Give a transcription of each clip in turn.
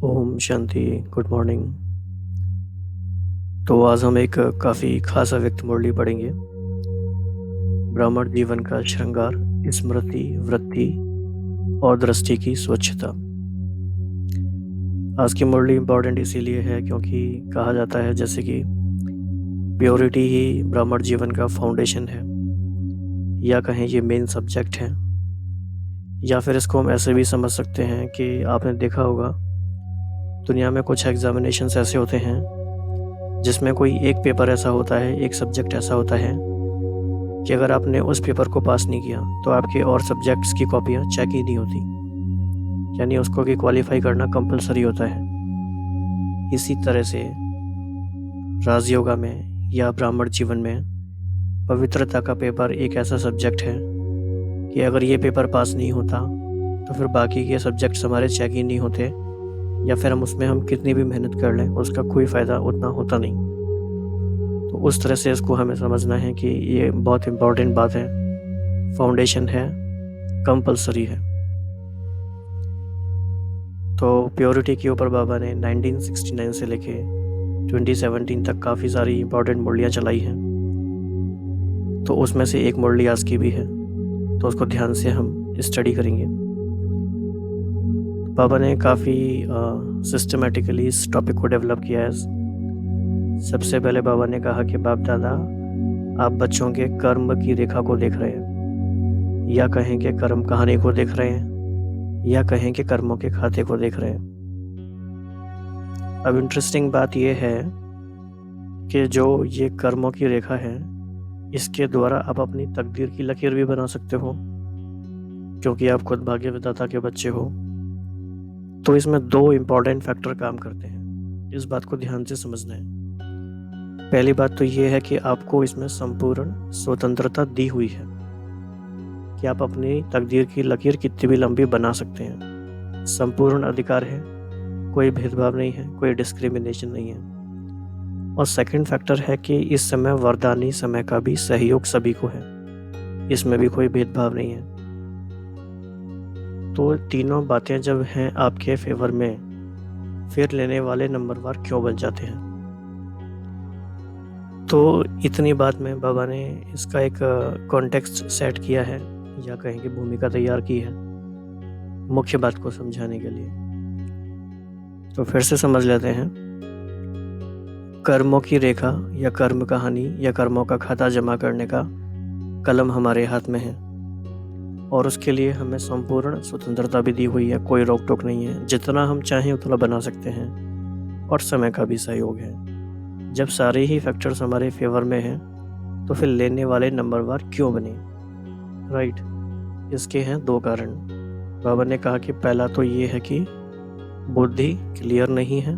Om Shanti. Good morning. तो आज हम एक काफ़ी खासा व्यक्ति मुरली पढ़ेंगे। ब्राह्मण जीवन का श्रृंगार, स्मृति, वृत्ति और दृष्टि की स्वच्छता। आज की मुरली इम्पॉर्टेंट इसीलिए है क्योंकि कहा जाता है जैसे कि प्योरिटी ही ब्राह्मण जीवन का फाउंडेशन है, या कहें ये मेन सब्जेक्ट है, या फिर इसको हम ऐसे भी समझ सकते हैं कि आपने देखा होगा दुनिया में कुछ एग्जामिनेशंस ऐसे होते हैं जिसमें कोई एक पेपर ऐसा होता है, एक सब्जेक्ट ऐसा होता है कि अगर आपने उस पेपर को पास नहीं किया तो आपके और सब्जेक्ट्स की कॉपियाँ चेक ही नहीं होती, यानी उसको कि क्वालिफाई करना कंपलसरी होता है। इसी तरह से राजयोगा में या ब्राह्मण जीवन में पवित्रता का पेपर एक ऐसा सब्जेक्ट है कि अगर ये पेपर पास नहीं होता तो फिर बाकी के सब्जेक्ट्स हमारे चेक ही नहीं होते, या फिर हम कितनी भी मेहनत कर लें उसका कोई फ़ायदा उतना होता नहीं। तो उस तरह से इसको हमें समझना है कि ये बहुत इम्पोर्टेंट बात है, फाउंडेशन है, कंपलसरी है। तो प्योरिटी के ऊपर बाबा ने 1969 से लेके 2017 तक काफ़ी सारी इम्पोर्टेंट मुरलियाँ चलाई हैं। तो उसमें से एक मुरली आज की भी है, तो उसको ध्यान से हम स्टडी करेंगे। बाबा ने काफ़ी सिस्टमेटिकली इस टॉपिक को डेवलप किया है। सबसे पहले बाबा ने कहा कि बाप दादा आप बच्चों के कर्म की रेखा को देख रहे हैं, या कहें कि कर्म कहानी को देख रहे हैं, या कहें कि कर्मों के खाते को देख रहे हैं। अब इंटरेस्टिंग बात यह है कि जो ये कर्मों की रेखा है इसके द्वारा आप अपनी तकदीर की लकीर भी बना सकते हो, क्योंकि आप खुद भाग्य विधाता के बच्चे हो। तो इसमें दो इम्पॉर्टेंट फैक्टर काम करते हैं, इस बात को ध्यान से समझना है। पहली बात तो ये है कि आपको इसमें संपूर्ण स्वतंत्रता दी हुई है कि आप अपनी तकदीर की लकीर कितनी भी लंबी बना सकते हैं। संपूर्ण अधिकार है, कोई भेदभाव नहीं है, कोई डिस्क्रिमिनेशन नहीं है। और सेकंड फैक्टर है कि इस समय वरदानी समय का भी सहयोग सभी को है, इसमें भी कोई भेदभाव नहीं है। तो तीनों बातें जब हैं आपके फेवर में, फिर लेने वाले नंबरवार क्यों बन जाते हैं। तो इतनी बात में बाबा ने इसका एक कॉन्टेक्स्ट सेट किया है, या कहें कि भूमिका तैयार की है मुख्य बात को समझाने के लिए। तो फिर से समझ लेते हैं। कर्मों की रेखा या कर्म कहानी या कर्मों का खाता जमा करने का कलम हमारे हाथ में है, और उसके लिए हमें संपूर्ण स्वतंत्रता भी दी हुई है, कोई रोक टोक नहीं है। जितना हम चाहें उतना बना सकते हैं, और समय का भी सहयोग है। जब सारे ही फैक्टर्स हमारे फेवर में हैं तो फिर लेने वाले नंबरवार क्यों बने, राइट। इसके हैं दो कारण। बाबा ने कहा कि पहला तो ये है कि बुद्धि क्लियर नहीं है,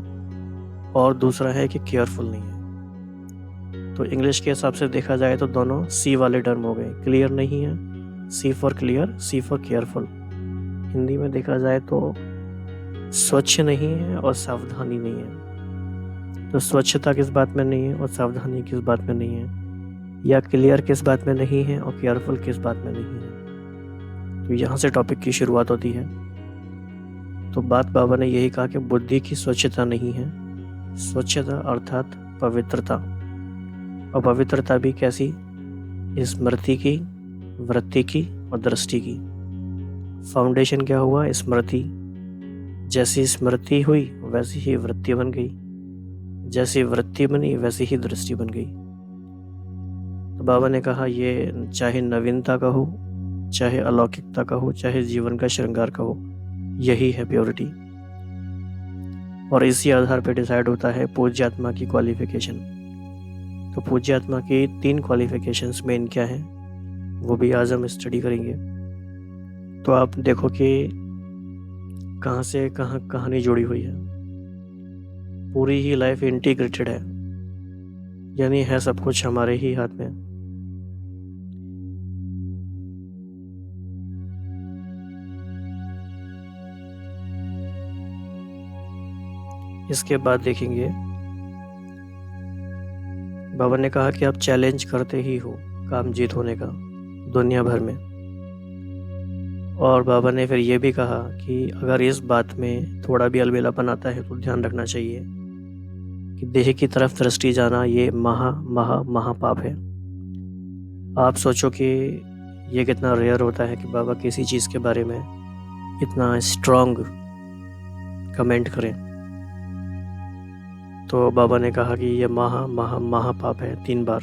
और दूसरा है कि केयरफुल नहीं है। तो इंग्लिश के हिसाब से देखा जाए तो दोनों सी वाले टर्म हो गए। क्लियर नहीं है, C for clear, C for careful. Hindi में देखा जाए तो स्वच्छ नहीं है और सावधानी नहीं है। तो स्वच्छता किस बात में नहीं है और सावधानी किस बात में नहीं है, या क्लियर किस बात में नहीं है और केयरफुल किस बात में नहीं है। तो यहाँ से टॉपिक की शुरुआत होती है। तो बात बाबा ने यही कहा कि बुद्धि की स्वच्छता नहीं है। स्वच्छता अर्थात पवित्रता, और पवित्रता भी कैसी, स्मृति की, वृत्ति की और दृष्टि की। फाउंडेशन क्या हुआ, स्मृति। जैसी स्मृति हुई वैसी ही वृत्ति बन गई, जैसी वृत्ति बनी वैसी ही दृष्टि बन गई। तो बाबा ने कहा ये चाहे नवीनता का हो, चाहे अलौकिकता का हो, चाहे जीवन का श्रृंगार का हो, यही है प्योरिटी। और इसी आधार पर डिसाइड होता है पूज्य आत्मा की क्वालिफिकेशन। तो पूज्य आत्मा की 3 क्वालिफिकेशंस मेन क्या हैं वो भी आज हम स्टडी करेंगे। तो आप देखो कि कहाँ से कहाँ कहानी जुड़ी हुई है। पूरी ही लाइफ इंटीग्रेटेड है, यानी है सब कुछ हमारे ही हाथ में। इसके बाद देखेंगे बाबा ने कहा कि आप चैलेंज करते ही हो काम जीत होने का दुनिया भर में। और बाबा ने फिर ये भी कहा कि अगर इस बात में थोड़ा भी अलबेलापन आता है तो ध्यान रखना चाहिए कि देह की तरफ दृष्टि जाना ये महापाप है। आप सोचो कि ये कितना रेयर होता है कि बाबा किसी चीज़ के बारे में इतना स्ट्रॉन्ग कमेंट करें। तो बाबा ने कहा कि ये महापाप है 3 बार।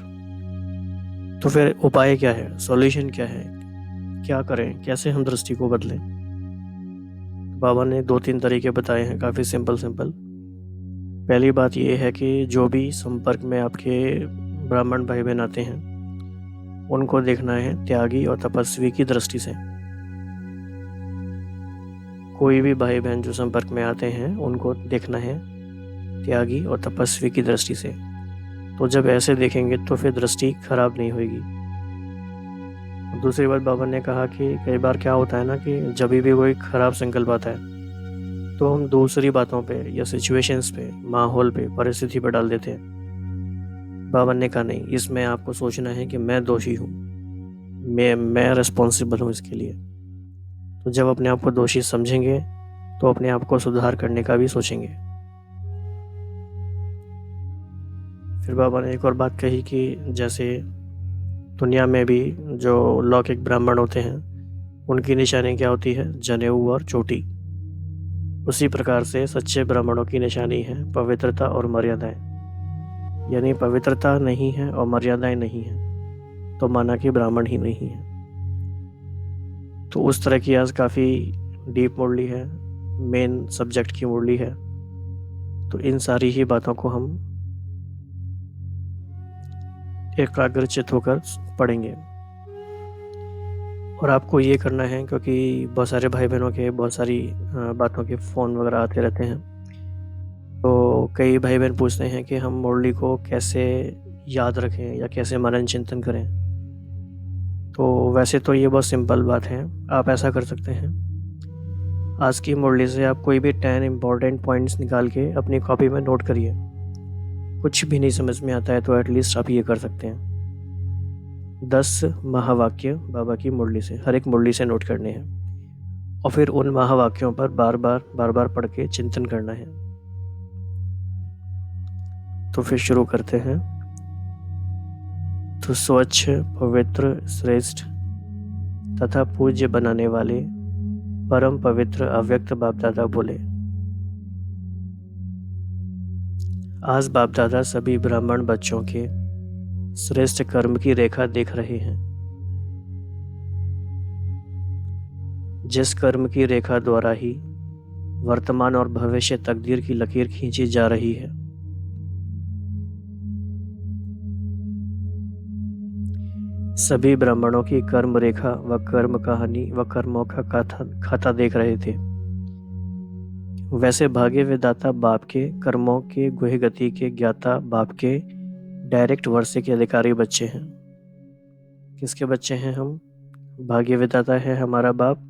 तो फिर उपाय क्या है, सॉल्यूशन क्या है, क्या करें, कैसे हम दृष्टि को बदलें? बाबा ने 2-3 तरीके बताए हैं, काफ़ी सिंपल। पहली बात ये है कि जो भी संपर्क में आपके ब्राह्मण भाई बहन आते हैं उनको देखना है त्यागी और तपस्वी की दृष्टि से। कोई भी भाई बहन जो संपर्क में आते हैं उनको देखना है त्यागी और तपस्वी की दृष्टि से। तो जब ऐसे देखेंगे तो फिर दृष्टि खराब नहीं होगी। दूसरी बात बाबा ने कहा कि कई बार क्या होता है ना कि जब भी कोई खराब संकल्प आता है तो हम दूसरी बातों पे या सिचुएशंस पे, माहौल पे, परिस्थिति पे डाल देते हैं। बाबा ने कहा नहीं, इसमें आपको सोचना है कि मैं दोषी हूँ, मैं रिस्पॉन्सिबल हूँ इसके लिए। तो जब अपने आप को दोषी समझेंगे तो अपने आप को सुधार करने का भी सोचेंगे। फिर बाबा ने एक और बात कही कि जैसे दुनिया में भी जो लौकिक ब्राह्मण होते हैं उनकी निशानी क्या होती है, जनेऊ और चोटी। उसी प्रकार से सच्चे ब्राह्मणों की निशानी है पवित्रता और मर्यादाएं। यानी पवित्रता नहीं है और मर्यादाएं नहीं है तो माना कि ब्राह्मण ही नहीं है। तो उस तरह की आज काफ़ी डीप मुरली है, मेन सब्जेक्ट की मुरली है। तो इन सारी ही बातों को हम एकाग्रचित होकर पढ़ेंगे। और आपको ये करना है क्योंकि बहुत सारे भाई बहनों के बहुत सारी बातों के फ़ोन वगैरह आते रहते हैं। तो कई भाई बहन पूछते हैं कि हम मुरली को कैसे याद रखें या कैसे मनन चिंतन करें। तो वैसे तो ये बहुत सिंपल बात है, आप ऐसा कर सकते हैं। आज की मुरली से आप कोई भी 10 इम्पॉर्टेंट पॉइंट्स निकाल के अपनी कॉपी में नोट करिए। कुछ भी नहीं समझ में आता है तो एटलीस्ट आप ये कर सकते हैं। 10 महावाक्य बाबा की मुरली से, हर एक मुरली से नोट करने हैं और फिर उन महावाक्यों पर बार बार पढ़ के चिंतन करना है। तो फिर शुरू करते हैं। तो स्वच्छ, पवित्र, श्रेष्ठ तथा पूज्य बनाने वाले परम पवित्र अव्यक्त बाप दादा बोले, आज बाप दादा सभी ब्राह्मण बच्चों के श्रेष्ठ कर्म की रेखा देख रहे हैं, जिस कर्म की रेखा द्वारा ही वर्तमान और भविष्य तकदीर की लकीर खींची जा रही है। सभी ब्राह्मणों की कर्म रेखा व कर्म कहानी व कर्मों का खाता देख रहे थे। वैसे भाग्य विधाता बाप के कर्मों के गुह गति के ज्ञाता बाप के डायरेक्ट वर्षे के अधिकारी बच्चे हैं। किसके बच्चे हैं हम? भाग्य विधाता है हमारा बाप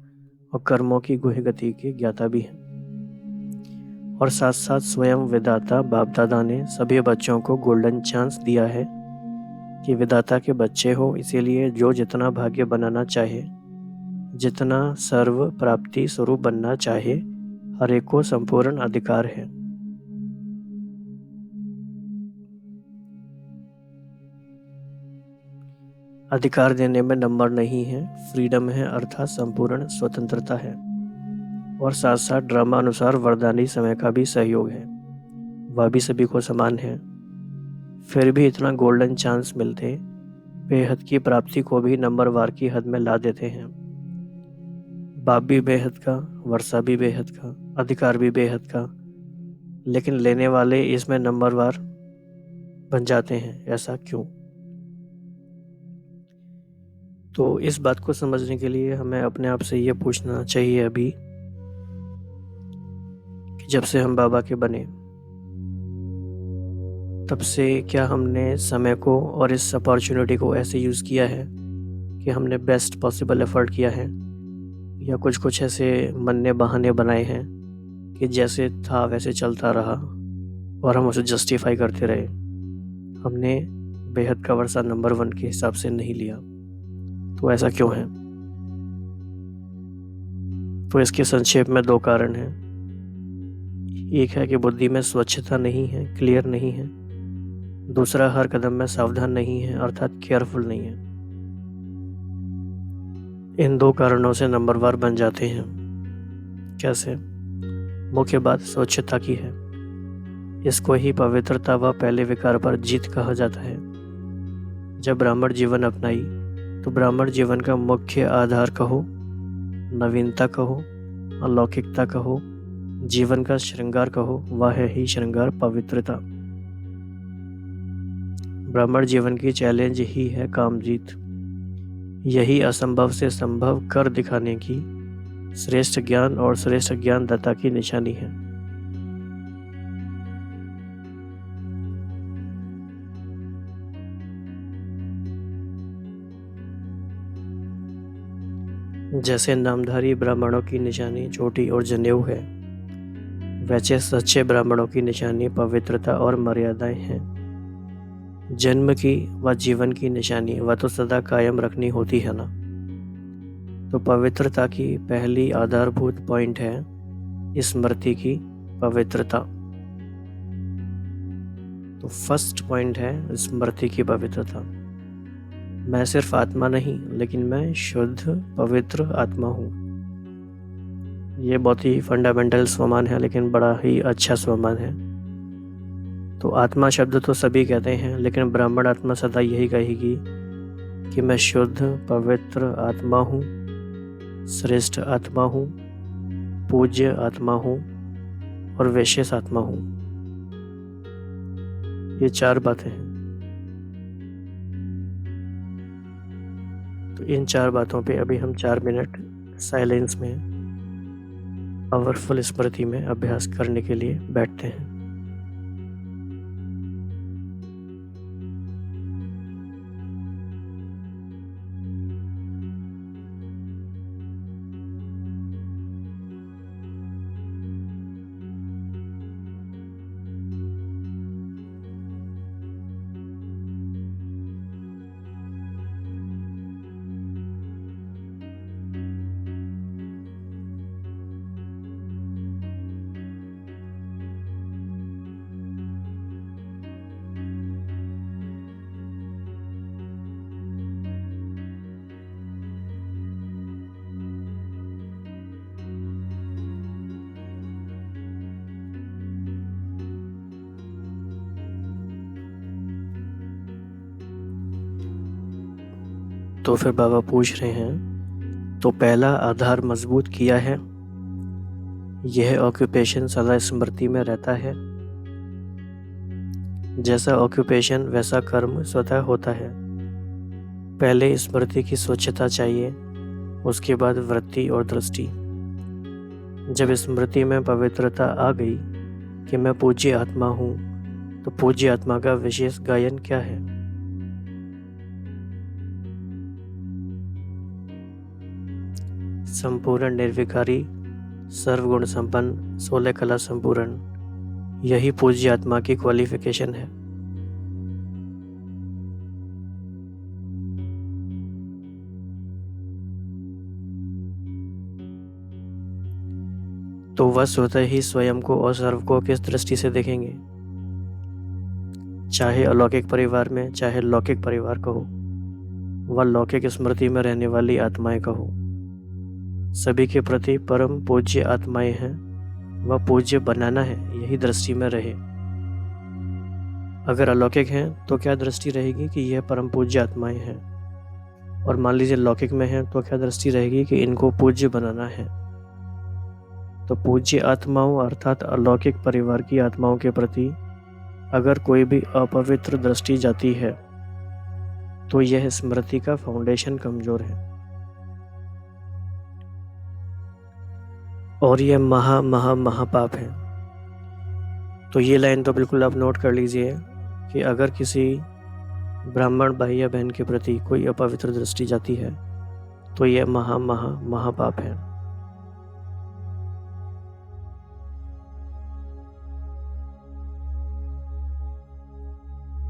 और कर्मों की गुह गति के ज्ञाता भी हैं। और साथ साथ स्वयं विधाता बाप दादा ने सभी बच्चों को गोल्डन चांस दिया है कि विधाता के बच्चे हो, इसीलिए जो जितना भाग्य बनाना चाहे, जितना सर्व प्राप्ति स्वरूप बनना चाहे, हर एक को संपूर्ण अधिकार है। अधिकार देने में नंबर नहीं है, फ्रीडम है अर्थात संपूर्ण स्वतंत्रता है। और साथ साथ ड्रामा अनुसार वरदानी समय का भी सहयोग है, वह भी सभी को समान है। फिर भी इतना गोल्डन चांस मिलते बेहद की प्राप्ति को भी नंबरवार की हद में ला देते हैं। बाप भी बेहद का, वर्षा भी बेहद का, अधिकार भी बेहद का, लेकिन लेने वाले इसमें नंबरवार बन जाते हैं। ऐसा क्यों? तो इस बात को समझने के लिए हमें अपने आप से ये पूछना चाहिए अभी कि जब से हम बाबा के बने तब से क्या हमने समय को और इस अपॉर्चुनिटी को ऐसे यूज़ किया है कि हमने बेस्ट पॉसिबल एफर्ट किया है, या कुछ ऐसे मन्ने बहाने बनाए हैं कि जैसे था वैसे चलता रहा और हम उसे जस्टिफाई करते रहे। हमने बेहद का वर्षा नंबर 1 के हिसाब से नहीं लिया। तो ऐसा क्यों है? तो इसके संक्षेप में 2 कारण हैं। एक है कि बुद्धि में स्वच्छता नहीं है, क्लियर नहीं है। दूसरा, हर कदम में सावधान नहीं है, अर्थात केयरफुल नहीं है। इन 2 कारणों से नंबरवार बन जाते हैं। कैसे? मुख्य बात स्वच्छता की है। इसको ही पवित्रता व पहले विकार पर जीत कहा जाता है। जब ब्राह्मण जीवन अपनाई तो ब्राह्मण जीवन का मुख्य आधार कहो, नवीनता कहो, अलौकिकता कहो, जीवन का श्रृंगार कहो, वह है ही श्रृंगार पवित्रता। ब्राह्मण जीवन की चैलेंज ही है काम जीत। यही असंभव से संभव कर दिखाने की श्रेष्ठ ज्ञान और श्रेष्ठ ज्ञानदाता की निशानी है। जैसे नामधारी ब्राह्मणों की निशानी चोटी और जनेऊ है, वैसे सच्चे ब्राह्मणों की निशानी पवित्रता और मर्यादाएं हैं। जन्म की व जीवन की निशानी वह तो सदा कायम रखनी होती है ना। तो पवित्रता की पहली आधारभूत पॉइंट है स्मृति की पवित्रता। तो फर्स्ट पॉइंट है स्मृति की पवित्रता। मैं सिर्फ आत्मा नहीं, लेकिन मैं शुद्ध पवित्र आत्मा हूँ। ये बहुत ही फंडामेंटल स्वमान है, लेकिन बड़ा ही अच्छा स्वमान है। तो आत्मा शब्द तो सभी कहते हैं, लेकिन ब्राह्मण आत्मा सदा यही कहेगी कि मैं शुद्ध पवित्र आत्मा हूँ, श्रेष्ठ आत्मा हूँ, पूज्य आत्मा हूँ और विशेष आत्मा हूँ। ये 4 बातें हैं। तो इन 4 बातों पे अभी हम 4 मिनट साइलेंस में पावरफुल स्मृति में अभ्यास करने के लिए बैठते हैं। तो फिर बाबा पूछ रहे हैं, तो पहला आधार मजबूत किया है, यह ऑक्यूपेशन सदा स्मृति में रहता है। जैसा ऑक्यूपेशन वैसा कर्म स्वतः होता है। पहले स्मृति की स्वच्छता चाहिए, उसके बाद वृत्ति और दृष्टि। जब स्मृति में पवित्रता आ गई कि मैं पूज्य आत्मा हूँ, तो पूज्य आत्मा का विशेष गायन क्या है? संपूर्ण निर्विकारी, सर्वगुण संपन्न, 16 कला संपूर्ण, यही पूज्य आत्मा की क्वालिफिकेशन है। तो वह स्वतः ही स्वयं को और सर्व को किस दृष्टि से देखेंगे? चाहे अलौकिक परिवार में, चाहे लौकिक परिवार कहो, वह लौकिक स्मृति में रहने वाली आत्माएं कहो, सभी के प्रति परम पूज्य आत्माएं हैं। वह पूज्य बनाना है, यही दृष्टि में रहे। अगर अलौकिक हैं तो क्या दृष्टि रहेगी कि यह परम पूज्य आत्माएं हैं, और मान लीजिए लौकिक में हैं तो क्या दृष्टि रहेगी कि इनको पूज्य बनाना है। तो पूज्य आत्माओं अर्थात अलौकिक परिवार की आत्माओं के प्रति अगर कोई भी अपवित्र दृष्टि जाती है तो यह स्मृति का फाउंडेशन कमजोर है, और यह महापाप है। तो ये लाइन तो बिल्कुल आप नोट कर लीजिए कि अगर किसी ब्राह्मण भाई या बहन के प्रति कोई अपवित्र दृष्टि जाती है तो यह महापाप है।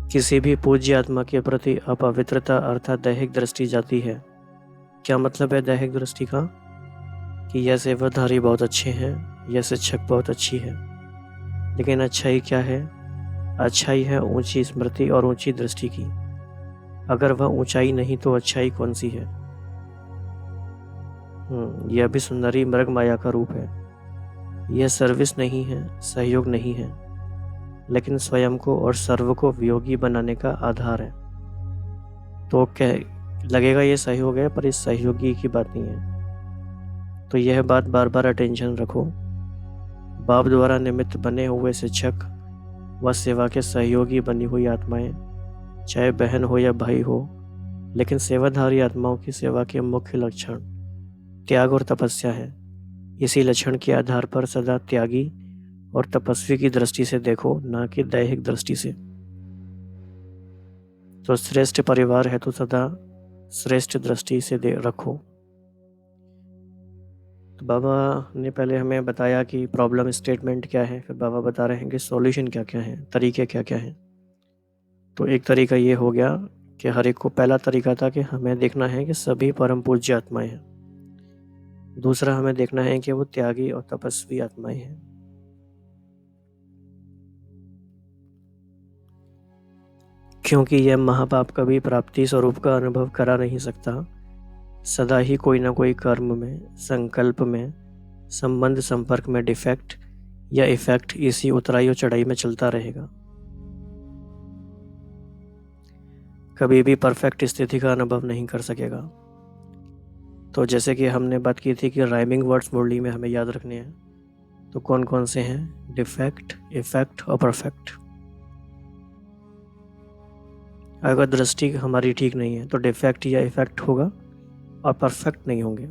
किसी भी पूज्य आत्मा के प्रति अपवित्रता अर्थात दैहिक दृष्टि जाती है। क्या मतलब है दैहिक दृष्टि का? कि यह सेवाधारी बहुत अच्छे हैं, यह शिक्षक बहुत अच्छी है, लेकिन अच्छाई क्या है? अच्छाई है ऊंची स्मृति और ऊंची दृष्टि की। अगर वह ऊंचाई नहीं तो अच्छाई कौन सी है? यह भी सुंदरी मृग माया का रूप है। यह सर्विस नहीं है, सहयोग नहीं है, लेकिन स्वयं को और सर्व को वियोगी बनाने का आधार है। तो कह लगेगा ये सहयोग है, पर इस सहयोगी की बात नहीं है। तो यह बात बार बार अटेंशन रखो। बाप द्वारा निमित्त बने हुए शिक्षक व सेवा के सहयोगी बनी हुई आत्माएं, चाहे बहन हो या भाई हो, लेकिन सेवाधारी आत्माओं की सेवा के मुख्य लक्षण त्याग और तपस्या है। इसी लक्षण के आधार पर सदा त्यागी और तपस्वी की दृष्टि से देखो, ना कि दैहिक दृष्टि से। तो श्रेष्ठ परिवार है तो सदा श्रेष्ठ दृष्टि से रखो। तो बाबा ने पहले हमें बताया कि प्रॉब्लम स्टेटमेंट क्या है, फिर बाबा बता रहे हैं कि सॉल्यूशन क्या क्या है, तरीके क्या क्या हैं। तो एक तरीका ये हो गया कि हर एक को पहला तरीका था कि हमें देखना है कि सभी परम पूज्य आत्माएं हैं। दूसरा हमें देखना है कि वो त्यागी और तपस्वी आत्माएं हैं। क्योंकि यह महापाप कभी प्राप्ति स्वरूप का अनुभव करा नहीं सकता। सदा ही कोई ना कोई कर्म में, संकल्प में, संबंध संपर्क में डिफेक्ट या इफेक्ट इसी उतराई और चढ़ाई में चलता रहेगा। कभी भी परफेक्ट स्थिति का अनुभव नहीं कर सकेगा। तो जैसे कि हमने बात की थी कि राइमिंग वर्ड्स मुरली में हमें याद रखने हैं, तो कौन कौन से हैं? डिफेक्ट, इफेक्ट और परफेक्ट। अगर दृष्टि हमारी ठीक नहीं है तो डिफेक्ट या इफेक्ट होगा और परफेक्ट नहीं होंगे।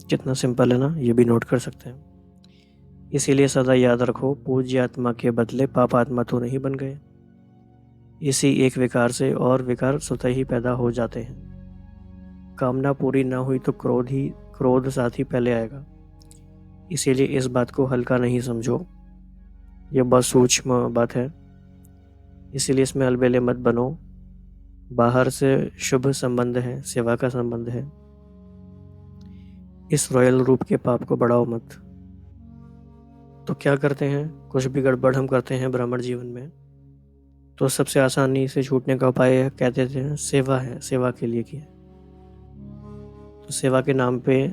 कितना सिंपल है ना, ये भी नोट कर सकते हैं। इसीलिए सदा याद रखो, पूज्य आत्मा के बदले पाप आत्मा तो नहीं बन गए। इसी एक विकार से और विकार स्वतः ही पैदा हो जाते हैं। कामना पूरी ना हुई तो क्रोध साथ ही पहले आएगा। इसीलिए इस बात को हल्का नहीं समझो, यह बहुत सूक्ष्म बात है। इसीलिए इसमें अलबेले मत बनो। बाहर से शुभ संबंध है, सेवा का संबंध है। इस रॉयल रूप के पाप को बढ़ाओ मत। तो क्या करते हैं? कुछ भी गड़बड़ हम करते हैं ब्राह्मण जीवन में, तो सबसे आसानी से छूटने का उपाय है, कहते थे सेवा है, सेवा के लिए किया। तो सेवा के नाम पे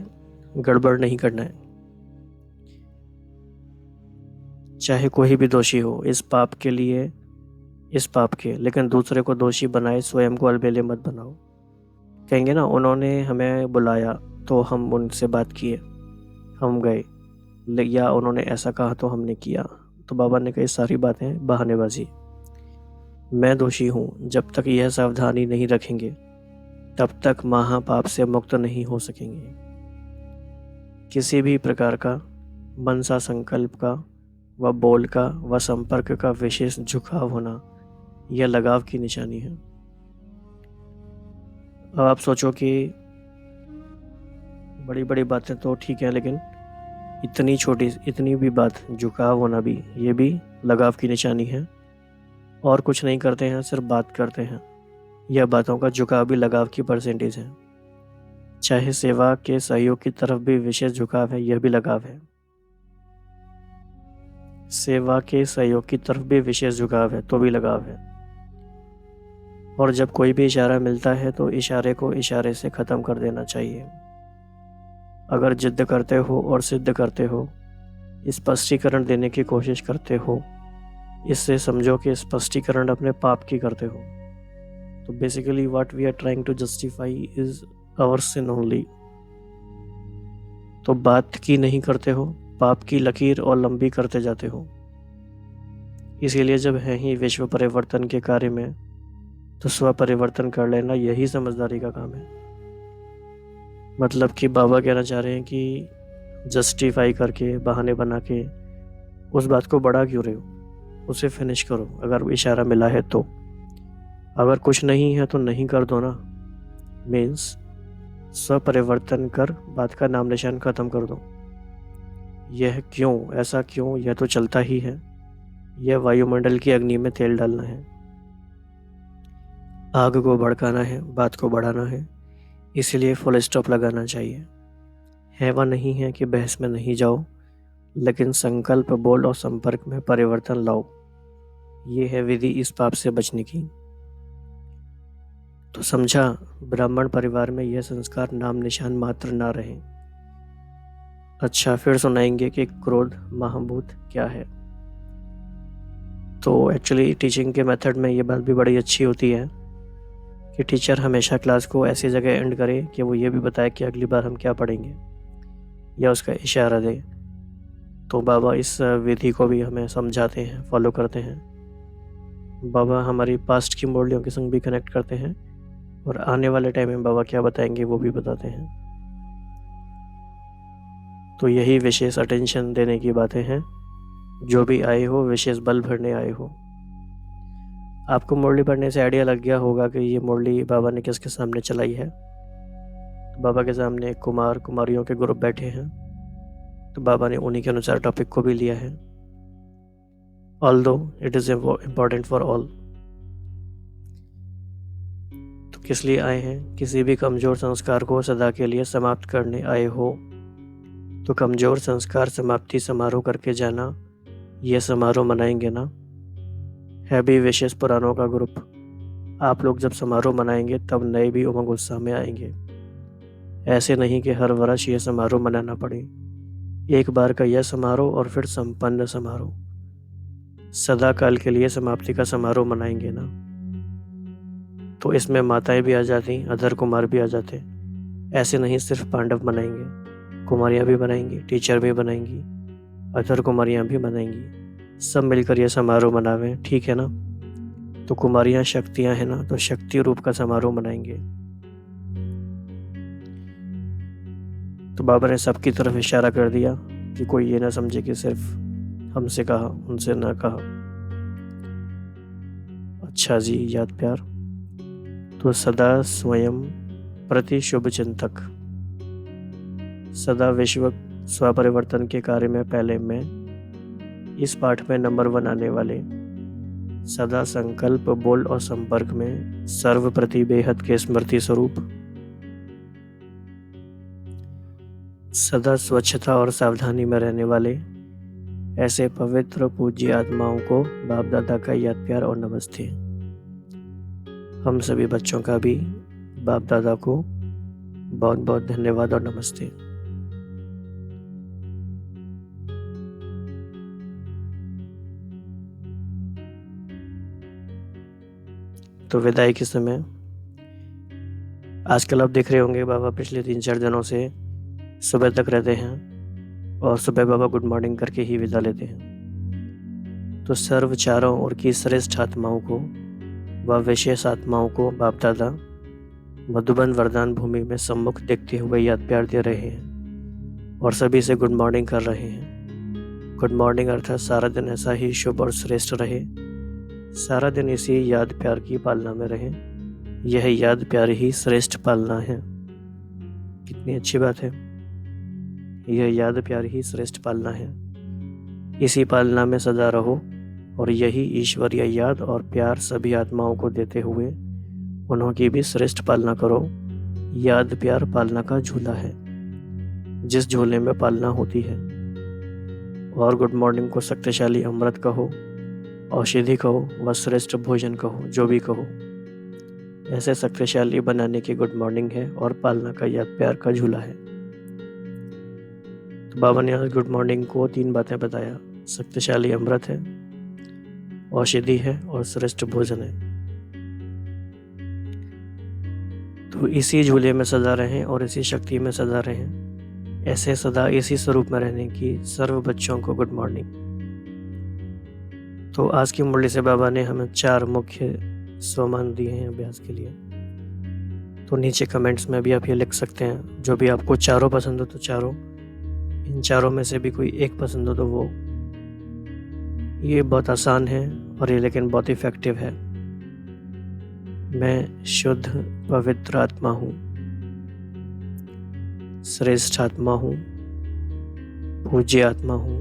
गड़बड़ नहीं करना है, चाहे कोई भी दोषी हो इस पाप के लिए, इस पाप के, लेकिन दूसरे को दोषी बनाए, स्वयं को अलबेले मत बनाओ। कहेंगे ना, उन्होंने हमें बुलाया तो हम उनसे बात किए, हम गए, या उन्होंने ऐसा कहा तो हमने किया। तो बाबा ने कही सारी बातें बहानेबाजी। मैं दोषी हूँ, जब तक यह सावधानी नहीं रखेंगे तब तक महापाप से मुक्त नहीं हो सकेंगे। किसी भी प्रकार का मनसा संकल्प का व बोल का व संपर्क का विशेष झुकाव होना यह लगाव की निशानी है। अब आप सोचो कि बड़ी बड़ी बातें तो ठीक है, लेकिन इतनी छोटी इतनी भी बात, झुकाव होना भी, ये भी लगाव की निशानी है। और कुछ नहीं करते हैं, सिर्फ बात करते हैं, यह बातों का झुकाव भी लगाव की परसेंटेज है। चाहे सेवा के सहयोग की तरफ भी विशेष झुकाव है, यह भी लगाव है। सेवा के सहयोग की तरफ भी विशेष झुकाव है तो भी लगाव है। और जब कोई भी इशारा मिलता है तो इशारे को इशारे से ख़त्म कर देना चाहिए। अगर जिद करते हो और सिद्ध करते हो, स्पष्टीकरण देने की कोशिश करते हो, इससे समझो कि स्पष्टीकरण अपने पाप की करते हो। तो basically what we are trying to justify is our sin only. तो बात की नहीं करते हो, पाप की लकीर और लंबी करते जाते हो। इसीलिए जब है ही विश्व परिवर्तन के कार्य में, तो स्व परिवर्तन कर लेना यही समझदारी का काम है। मतलब कि बाबा कहना चाह रहे हैं कि जस्टिफाई करके, बहाने बना के उस बात को बढ़ा क्यों रहे हो, उसे फिनिश करो। अगर इशारा मिला है तो, अगर कुछ नहीं है तो नहीं कर दो ना। मीन्स स्व परिवर्तन कर बात का नाम निशान खत्म कर दो। यह क्यों, ऐसा क्यों, यह तो चलता ही है। यह वायुमंडल की अग्नि में तेल डालना है, आग को भड़काना है, बात को बढ़ाना है। इसलिए फुल स्टॉप लगाना चाहिए। है व नहीं है कि बहस में नहीं जाओ, लेकिन संकल्प बोल और संपर्क में परिवर्तन लाओ। ये है विधि इस पाप से बचने की। तो समझा, ब्राह्मण परिवार में यह संस्कार नाम निशान मात्र ना रहे। अच्छा, फिर सुनाएंगे कि क्रोध महाभूत क्या है। तो एक्चुअली टीचिंग के मेथड में ये बात भी बड़ी अच्छी होती है कि टीचर हमेशा क्लास को ऐसी जगह एंड करे कि वो ये भी बताए कि अगली बार हम क्या पढ़ेंगे, या उसका इशारा दे। तो बाबा इस विधि को भी हमें समझाते हैं, फॉलो करते हैं। बाबा हमारी पास्ट की मुरलियों के संग भी कनेक्ट करते हैं, और आने वाले टाइम में बाबा क्या बताएंगे वो भी बताते हैं। तो यही विशेष अटेंशन देने की बातें हैं। जो भी आए हो विशेष बल भरने आए हो। आपको मुरली पढ़ने से आइडिया लग गया होगा कि ये मुरली बाबा ने किसके सामने चलाई है। तो बाबा के सामने कुमार कुमारियों के ग्रुप बैठे हैं, तो बाबा ने उन्हीं के अनुसार टॉपिक को भी लिया है। Although it is important for all. तो किस लिए आए हैं? किसी भी कमज़ोर संस्कार को सदा के लिए समाप्त करने आए हो। तो कमज़ोर संस्कार समाप्ति समारोह करके जाना, ये समारोह मनाएंगे ना। है भी विशेष पुरानों का ग्रुप। आप लोग जब समारोह मनाएंगे तब नए भी उमंग उत्साह में आएंगे। ऐसे नहीं कि हर वर्ष यह समारोह मनाना पड़े। एक बार का यह समारोह और फिर संपन्न समारोह, सदा काल के लिए समाप्ति का समारोह मनाएंगे ना। तो इसमें माताएं भी आ जाती, अधर कुमार भी आ जाते। ऐसे नहीं सिर्फ पांडव मनाएंगे, कुमारियाँ भी बनाएंगी, टीचर भी बनाएंगी, अधर कुमारियाँ भी बनाएंगी। सब मिलकर यह समारोह मनावें, ठीक है ना। तो कुमारियाँ शक्तियाँ हैं ना, तो शक्ति रूप का समारोह मनाएंगे। तो बाबा ने सबकी तरफ इशारा कर दिया कि कोई ये ना समझे कि सिर्फ हमसे कहा, उनसे ना कहा। अच्छा जी, याद प्यार। तो सदा स्वयं प्रति शुभ चिंतक, सदा विश्व स्वपरिवर्तन के कार्य में पहले मैं, इस पाठ में नंबर 1 आने वाले, सदा संकल्प बोल और संपर्क में सर्वप्रति बेहद के स्मृति स्वरूप, सदा स्वच्छता और सावधानी में रहने वाले ऐसे पवित्र पूज्य आत्माओं को बाप दादा का याद प्यार और नमस्ते। हम सभी बच्चों का भी बाप दादा को बहुत बहुत धन्यवाद और नमस्ते। तो विदाई के समय आजकल आप देख रहे होंगे बाबा पिछले 3-4 दिनों से सुबह तक रहते हैं, और सुबह बाबा गुड मॉर्निंग करके ही विदा लेते हैं। तो सर्व चारों ओर की श्रेष्ठ आत्माओं को व विशेष आत्माओं को बाप दादा मधुबन वरदान भूमि में सम्मुख देखते हुए याद प्यार दे रहे हैं, और सभी से गुड मॉर्निंग कर रहे हैं। गुड मॉर्निंग अर्थात सारा दिन ऐसा ही शुभ और श्रेष्ठ रहे, सारा दिन इसी याद प्यार की पालना में रहे। यह याद प्यार ही श्रेष्ठ पालना है। कितनी अच्छी बात है। यह याद प्यार ही श्रेष्ठ पालना है। इसी पालना में सदा रहो, और यही ईश्वरीय याद और प्यार सभी आत्माओं को देते हुए उन्हों की भी श्रेष्ठ पालना करो। याद प्यार पालना का झूला है, जिस झूले में पालना होती है। और गुड मॉर्निंग को शक्तिशाली अमृत कहो, औषधि कहो व श्रेष्ठ भोजन कहो, जो भी कहो, ऐसे शक्तिशाली बनाने की गुड मॉर्निंग है और पालना का याद प्यार का झूला है। तो बाबा ने आज गुड मॉर्निंग को 3 बातें बताया। शक्तिशाली अमृत है, औषधि है और श्रेष्ठ भोजन है। तो इसी झूले में सदा रहें और इसी शक्ति में सदा रहें। ऐसे सदा इसी स्वरूप में रहने की सर्व बच्चों को गुड मॉर्निंग। तो आज की मुरली से बाबा ने हमें 4 मुख्य स्वमान दिए हैं अभ्यास के लिए। तो नीचे कमेंट्स में भी आप ये लिख सकते हैं, जो भी आपको चारों पसंद हो तो चारों, इन चारों में से भी कोई एक पसंद हो तो वो। ये बहुत आसान है और ये लेकिन बहुत इफेक्टिव है। मैं शुद्ध पवित्र आत्मा हूँ, श्रेष्ठ आत्मा हूँ, पूज्य आत्मा हूँ।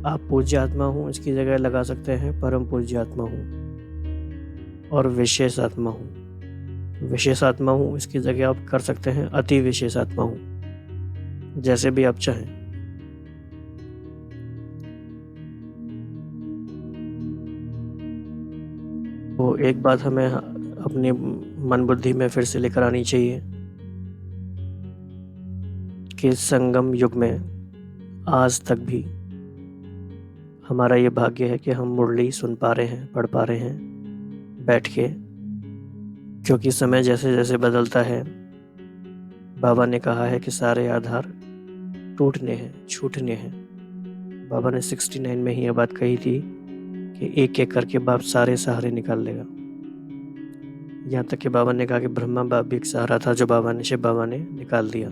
आप पूज्य आत्मा हूँ इसकी जगह लगा सकते हैं परम पूज्य आत्मा हूँ, और विशेष आत्मा हूँ। विशेष आत्मा हूँ इसकी जगह आप कर सकते हैं अति विशेष आत्मा हूँ। जैसे भी आप चाहें। तो एक बात हमें अपनी मन बुद्धि में फिर से लेकर आनी चाहिए कि संगम युग में आज तक भी हमारा ये भाग्य है कि हम मुरली सुन पा रहे हैं, पढ़ पा रहे हैं बैठ के, क्योंकि समय जैसे जैसे बदलता है, बाबा ने कहा है कि सारे आधार टूटने हैं, छूटने हैं। बाबा ने 69 में ही ये बात कही थी कि एक एक करके बाप सारे सहारे निकाल लेगा। यहाँ तक कि बाबा ने कहा कि ब्रह्मा बाप भी एक सहारा था जो शिव बाबा ने निकाल दिया।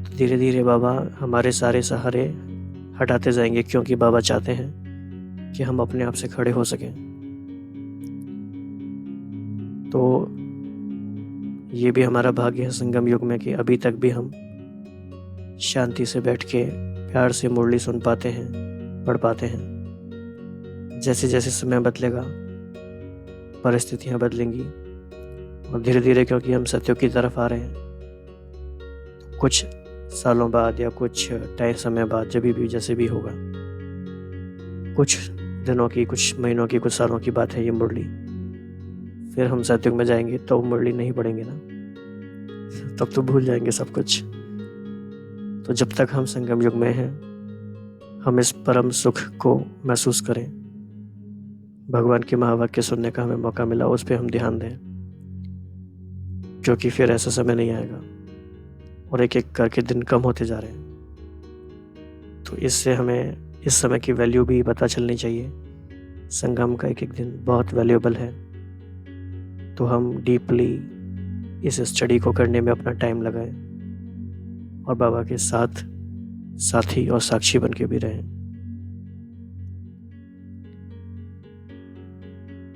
तो धीरे धीरे बाबा हमारे सारे सहारे हटाते जाएंगे, क्योंकि बाबा चाहते हैं कि हम अपने आप से खड़े हो सकें। तो ये भी हमारा भाग्य है संगम युग में कि अभी तक भी हम शांति से बैठ के प्यार से मुरली सुन पाते हैं, पढ़ पाते हैं। जैसे जैसे समय बदलेगा, परिस्थितियां बदलेंगी, और धीरे धीरे क्योंकि हम सत्युग की तरफ आ रहे हैं, तो कुछ सालों बाद या कुछ समय बाद, जब भी जैसे भी होगा, कुछ दिनों की, कुछ महीनों की, कुछ सालों की बात है ये मुरली, फिर हम सत्युग में जाएंगे तो मुरली नहीं पढ़ेंगे ना, तब तो भूल जाएंगे सब कुछ। तो जब तक हम संगम युग में हैं, हम इस परम सुख को महसूस करें। भगवान के महावाक्य सुनने का हमें मौका मिला, उस पर हम ध्यान दें, क्योंकि फिर ऐसा समय नहीं आएगा और एक एक करके दिन कम होते जा रहे हैं। तो इससे हमें इस समय की वैल्यू भी पता चलनी चाहिए। संगम का एक एक दिन बहुत वैल्यूएबल है। तो हम डीपली इस स्टडी को करने में अपना टाइम लगाएं और बाबा के साथ साथी और साक्षी बन के भी रहें।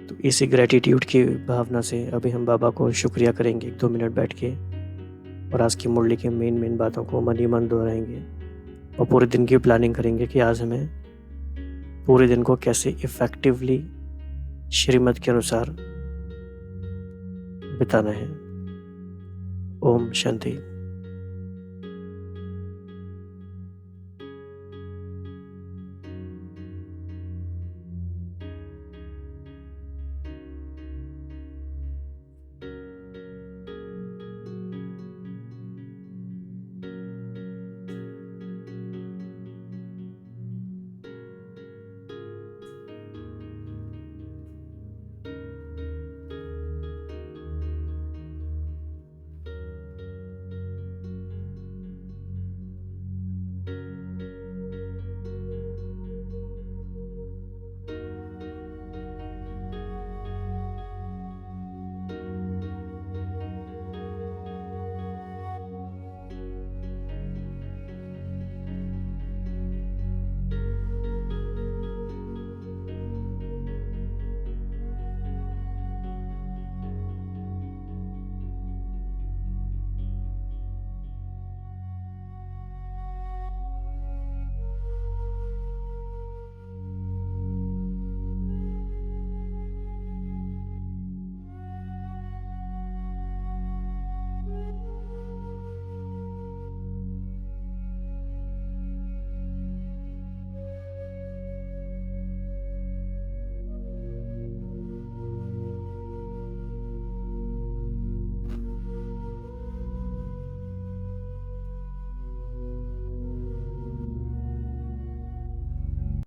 तो इसी ग्रेटिट्यूड की भावना से अभी हम बाबा को शुक्रिया करेंगे 1-2 मिनट बैठ के, और आज की मुरली के मेन बातों को मन ही मन दोहराएंगे और पूरे दिन की प्लानिंग करेंगे कि आज हमें पूरे दिन को कैसे इफेक्टिवली श्रीमत के अनुसार बिताना है। ओम शांति।